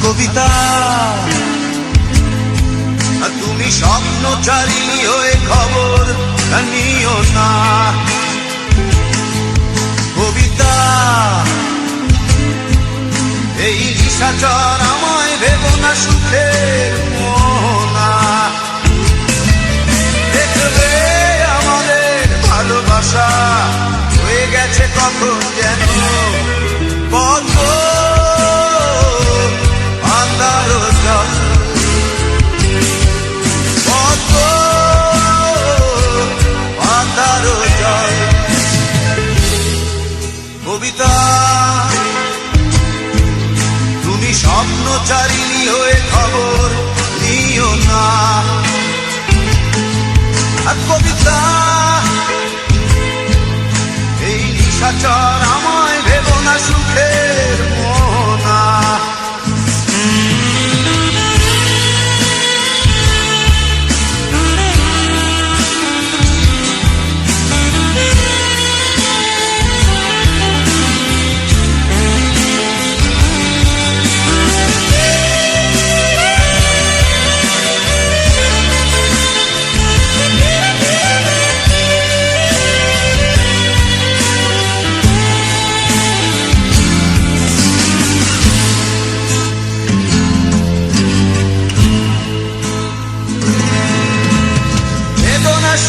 কবিতা, তুমি স্বপ্নচারী হয়ে খবর নিও না। কবিতা, এই নিশাচর আমায় ভেবো না সুখের মোহনা। দেখবে আমাদের ভালোবাসা হয়ে গেছে কখন যেন পদ্ম কবিতা, তুমি স্বপ্নচারিণী হয়ে খবর নিও না। কবিতা, এই নিশাচর আমায় ভেবো না সুখের মোহনা।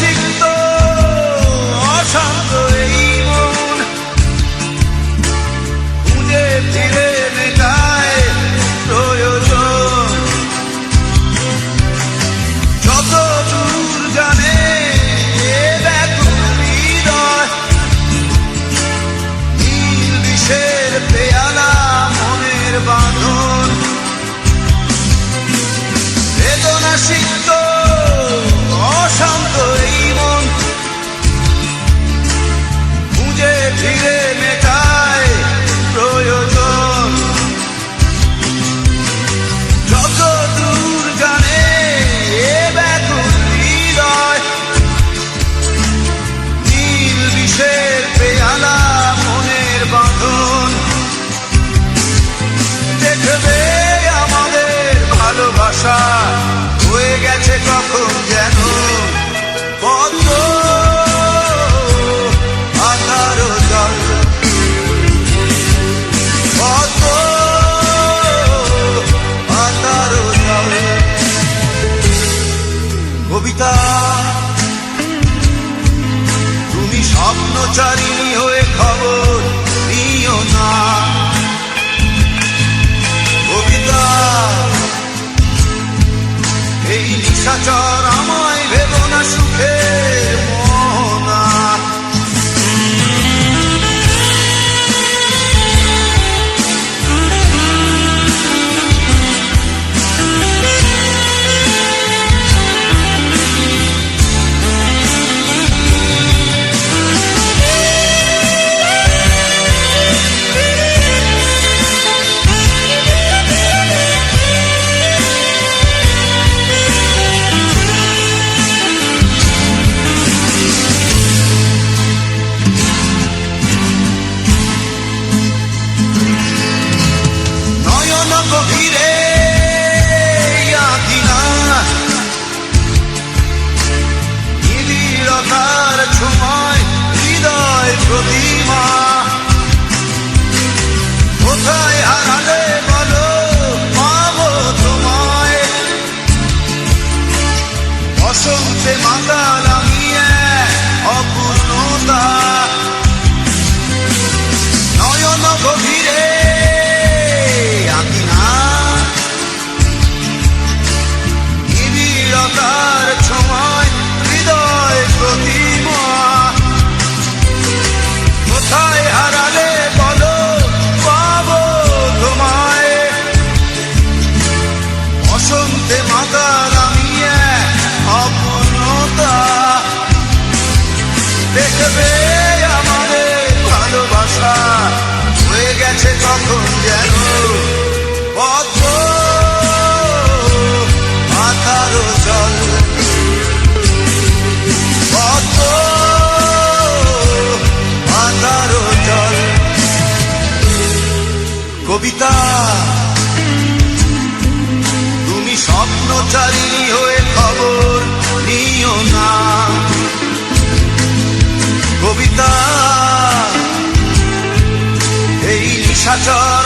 সিক্ত অশান্ত এই মন খুঁজে ফিরে মেটায় প্রয়োজন। যত দূর জানে ব্যাকুল হৃদয়, নীল বিষের পেয়ালা মনের বাঁধন। বেদনা সিক্ত অশান্ত এই মন খুঁজে ফিরে মেটায় প্রয়োজন। যত দূর জানে ব্যাকুল হৃদয়, নীল বিষের পেয়ালা মনের বাঁধন। দেখবে আমাদের ভালোবাসা হয়ে গেছে কখন যেন পদ্ম আধার জল। পদ্ম আধার জল। কবিতা, তুমি স্বপ্নচারিণী হয়ে খবর নিও না। কবিতা, এই নিশাচর আমায় ভেবো না সুখের মোহনা। মাতাল আমি এক অপূর্ণতা নয়ন গভীরে আঁকি না নিবিড়তার সময় হৃদয় প্রতিমা কোথায় হারালে বলো পাবো তোমায় বসন্তে মাতাল আমি এক অপূর্ণতা দেখবে আমাদের ভালোবাসা হয়ে গেছে তখন যেন পদ্ম মাথারও জল পদ্ম মাথারও জল কবিতা তুমি স্বপ্নচারিণী হয়ে খবর নিও না কবিতা এই নিশাচর